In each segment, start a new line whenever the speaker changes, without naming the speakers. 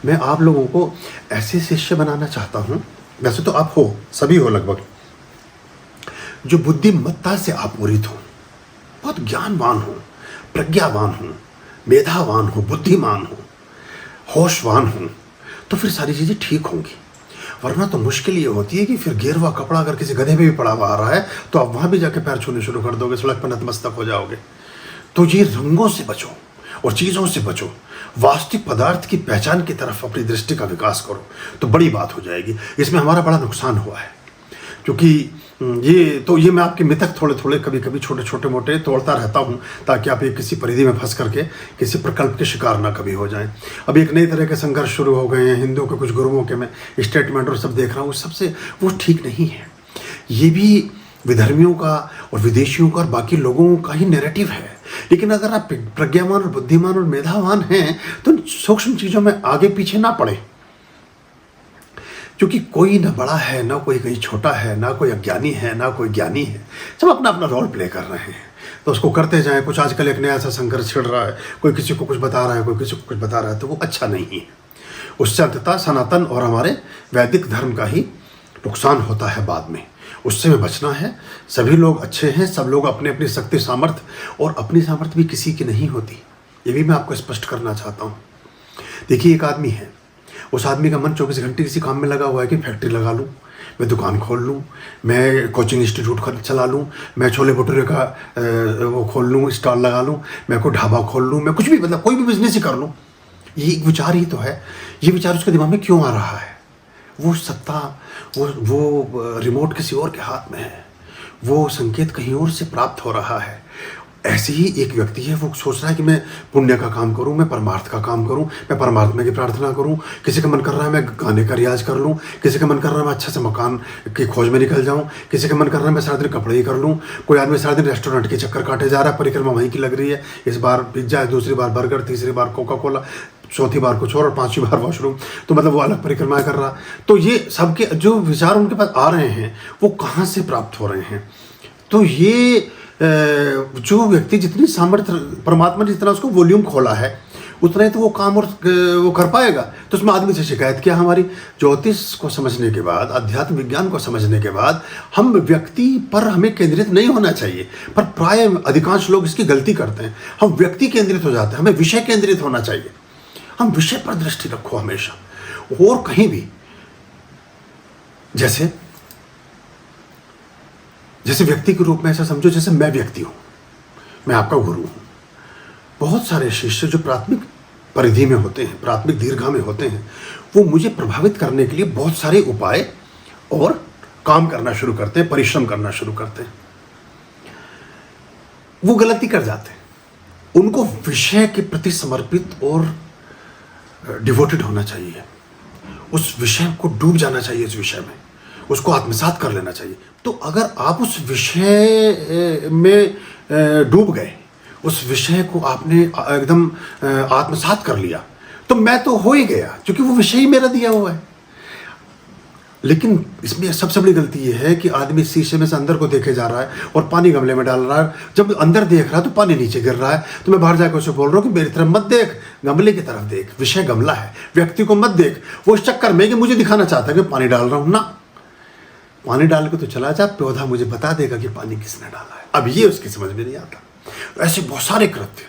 मैं आप लोगों को ऐसे शिष्य बनाना चाहता हूँ, वैसे तो आप हो, सभी हो लगभग, जो बुद्धिमत्ता से आपूरित हो, बहुत ज्ञानवान हो, प्रज्ञावान हो, मेधावान हो, बुद्धिमान हो, होशवान हो, तो फिर सारी चीज़ें ठीक होंगी। वरना तो मुश्किल ये होती है कि फिर गिरवा कपड़ा अगर किसी गधे पे भी पड़ा हुआ आ रहा है तो आप वहाँ भी जाके पैर छूने शुरू कर दोगे, सड़क पर नतमस्तक हो जाओगे। तो ये रंगों से बचो और चीज़ों से बचो, वास्तविक पदार्थ की पहचान की तरफ अपनी दृष्टि का विकास करो, तो बड़ी बात हो जाएगी। इसमें हमारा बड़ा नुकसान हुआ है, क्योंकि ये मैं आपके मिथक थोड़े थोड़े कभी कभी छोटे छोटे मोटे तोड़ता रहता हूँ, ताकि आप ये किसी परिधि में फंस करके किसी प्रकल्प के शिकार ना कभी हो जाएं। अब एक नई तरह के संघर्ष शुरू हो गए हैं हिंदुओं के कुछ गुरुओं के, मैं स्टेटमेंट और सब देख रहा हूँ, सबसे वो ठीक नहीं है। ये भी विधर्मियों का और विदेशियों का और बाकी लोगों का ही नैरेटिव है। लेकिन अगर आप प्रज्ञावान और बुद्धिमान और मेधावान हैं तो सूक्ष्म चीज़ों में आगे पीछे ना पड़े, क्योंकि कोई ना बड़ा है, ना कोई कहीं छोटा है, ना कोई अज्ञानी है, ना कोई ज्ञानी है, सब अपना अपना रोल प्ले कर रहे हैं। तो उसको करते जाएं। कुछ आजकल एक नया सा संघर्ष छिड़ रहा है, कोई किसी को कुछ बता रहा है, कोई किसी को कुछ बता रहा है, तो वो अच्छा नहीं है। उससे अंततः सनातन और हमारे वैदिक धर्म का ही नुकसान होता है बाद में। उससे में बचना है। सभी लोग अच्छे हैं, सब लोग अपने अपनी शक्ति सामर्थ्य, और अपनी सामर्थ्य भी किसी की नहीं होती, ये भी मैं आपको स्पष्ट करना चाहता हूँ। देखिए, एक आदमी है, उस आदमी का मन 24 घंटे किसी काम में लगा हुआ है कि फैक्ट्री लगा लूँ, मैं दुकान खोल लूँ, मैं कोचिंग इंस्टीट्यूट चला लूँ, मैं छोले भटूरे का वो खोल लूँ, स्टॉल लगा लूँ, मैं कोई ढाबा खोल लूँ, मैं कुछ भी, मतलब कोई भी बिजनेस ही कर लूँ। ये एक विचार ही तो है। ये विचार उसके दिमाग में क्यों आ रहा है? वो सत्ता, वो रिमोट किसी और के हाथ में है, वो संकेत कहीं और से प्राप्त हो रहा है। ऐसे ही एक व्यक्ति है, वो सोच रहा है कि मैं पुण्य का काम करूं, मैं परमार्थ का काम करूं, मैं परमात्मा की प्रार्थना करूं। किसी का मन कर रहा है मैं गाने का रियाज कर लूं, किसी का मन कर रहा है मैं अच्छा से मकान की खोज में निकल जाऊं, किसी का मन कर रहा है मैं सारा दिन कपड़े ही कर लूं। कोई आदमी सारा दिन रेस्टोरेंट के चक्कर काटे जा रहा है, परिक्रमा वहीं की लग रही है, इस बार पिज्जा है, दूसरी बार बर्गर, तीसरी बार कोका कोला, चौथी बार कुछ और 5वीं बार वॉशरूम। तो मतलब वो अलग परिक्रमा कर रहा। तो ये सबके जो विचार उनके पास आ रहे हैं वो कहाँ से प्राप्त हो रहे हैं? तो ये जो व्यक्ति जितनी सामर्थ्य, परमात्मा ने जितना उसको वॉल्यूम खोला है, उतना ही तो वो काम और वो कर पाएगा। तो उसमें आदमी से शिकायत किया, हमारी ज्योतिष को समझने के बाद, अध्यात्म विज्ञान को समझने के बाद, हम व्यक्ति पर हमें केंद्रित नहीं होना चाहिए। पर प्राय अधिकांश लोग इसकी गलती करते हैं, हम व्यक्ति केंद्रित हो जाते हैं, हमें विषय केंद्रित होना चाहिए। हम विषय पर दृष्टि रखो हमेशा, और कहीं भी। जैसे व्यक्ति के रूप में ऐसा समझो जैसे मैं व्यक्ति हूं, मैं आपका गुरु हूं। बहुत सारे शिष्य जो प्राथमिक परिधि में होते हैं, प्राथमिक दीर्घा में होते हैं, वो मुझे प्रभावित करने के लिए बहुत सारे उपाय और काम करना शुरू करते हैं, परिश्रम करना शुरू करते हैं। वो गलती कर जाते हैं। उनको विषय के प्रति समर्पित और डिवोटेड होना चाहिए, उस विषय को डूब जाना चाहिए, उस विषय में उसको आत्मसात कर लेना चाहिए। तो अगर आप उस विषय में डूब गए, उस विषय को आपने एकदम आत्मसात कर लिया, तो मैं तो हो ही गया, क्योंकि वो विषय ही मेरा दिया हुआ है। लेकिन इसमें सबसे बड़ी गलती ये है कि आदमी शीशे में से अंदर को देखे जा रहा है और पानी गमले में डाल रहा है। जब अंदर देख रहा है तो पानी नीचे गिर रहा है। तो मैं बाहर जाकर उसे बोल रहा हूँ कि मेरी तरफ मत देख, गमले की तरफ देख, विषय गमला है, व्यक्ति को मत देख। वो इस चक्कर में कि मुझे दिखाना चाहता है कि पानी डाल रहा हूँ ना, पानी डाल के तो चला जा, पौधा मुझे बता देगा कि पानी किसने डाला है। अब ये उसकी समझ में नहीं आता। तो ऐसे बहुत सारे कृत्य,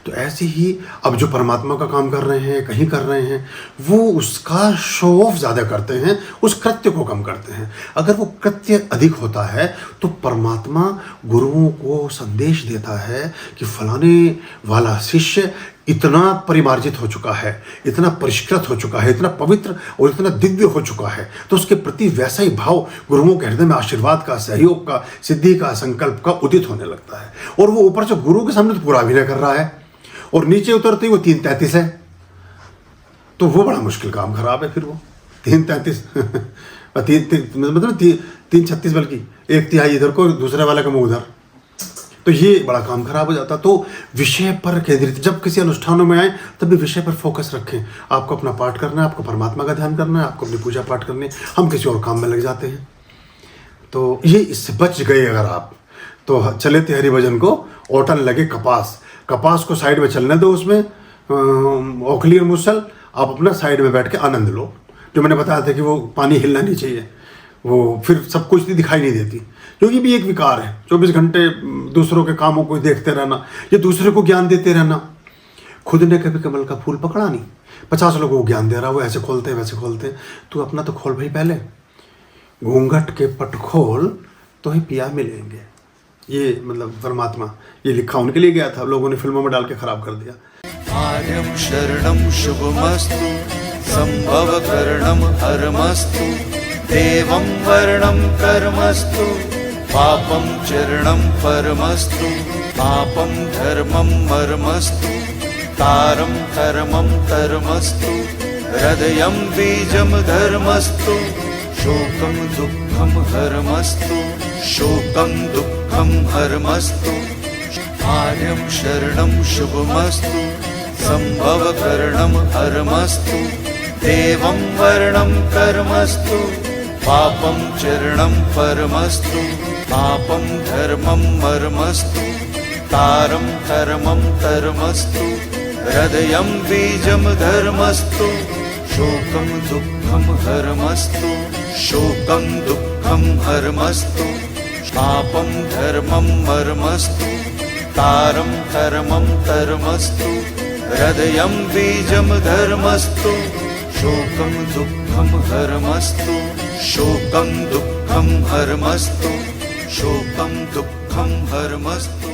तो ऐसे ही अब जो परमात्मा का काम कर रहे हैं, कहीं कर रहे हैं, वो उसका शो ऑफ ज़्यादा करते हैं, उस कृत्य को कम करते हैं। अगर वो कृत्य अधिक होता है तो परमात्मा गुरुओं को संदेश देता है कि फलाने वाला शिष्य इतना परिमार्जित हो चुका है, इतना परिष्कृत हो चुका है, इतना पवित्र और इतना दिव्य हो चुका है, तो उसके प्रति वैसा ही भाव गुरुओं के हृदय में आशीर्वाद का, सहयोग का, सिद्धि का, संकल्प का उदित होने लगता है। और वो ऊपर से गुरु के सामने तो पूरा अभिनय कर रहा है और नीचे उतरते ही वो 3:33 है, तो वो बड़ा मुश्किल काम खराब है। फिर वो 3:33 मतलब 3:36, बल्कि 1/3 इधर को, दूसरे वाले का मुंह उधर, तो ये बड़ा काम खराब हो जाता। तो विषय पर केंद्रित, जब किसी अनुष्ठानों में आए तब भी विषय पर फोकस रखें। आपको अपना पाठ करना है, आपको परमात्मा का ध्यान करना है, आपको अपनी पूजा पाठ करनी है। हम किसी और काम में लग जाते हैं। तो ये इससे बच गए अगर आप, तो चले तिहरी भजन को ओटन लगे कपास, कपास को साइड में चलने दो, उसमें ओखली और मुसल, आप अपना साइड में बैठ के आनंद लो। जो मैंने बताया था कि वो पानी हिलना नहीं चाहिए, वो फिर सब कुछ दिखाई नहीं देती, क्योंकि भी एक विकार है। 24 घंटे दूसरों के कामों को देखते रहना, ये दूसरे को ज्ञान देते रहना। खुद ने कभी कमल का फूल पकड़ा नहीं, 50 लोगों को ज्ञान दे रहा, वो ऐसे खोलते हैं वैसे खोलते हैं। तू अपना तो खोल भाई, पहले घूंघट के पट खोल तो ही पिया मिलेंगे। ये मतलब परमात्मा ये लिखा उनके लिए गया था, लोगों ने फिल्मों में डाल के खराब कर दिया।
आर्यं शरणं शुभमस्तु, संभव करणं हरमस्तु, देवं वर्णं कर्मस्तु, पापं चरणं परमस्तु, पापं धर्मं मर्मस्तु, तारं कर्मं धर्मस्तु, हृदयं बीजं धर्मस्तु, शोकं दुःखं हरमस्तु, शोकं दुःखं हरमस्तु। आर्यं शरणं शुभमस्तु, संभव करणं हरमस्तु, देवं वर्णं कर्मस्तु, पापं चरणं परमस्तु, पापं धर्मं मर्मस्तु, तारं कर्मं धर्मस्तु, हृदयं बीजं धर्मस्तु, शोकं दुःखं हरमस्तु, शोकं दुःखं हरमस्तु, पापं धर्मं मर्मस्तु, तारं कर्मं धर्मस्तु, हृदयं बीजं धर्मस्तु, शोकं दुःखं हरमस्तु, शोकं दुःखं हरमस्तु, शोकं दुःखं हरमस्तु।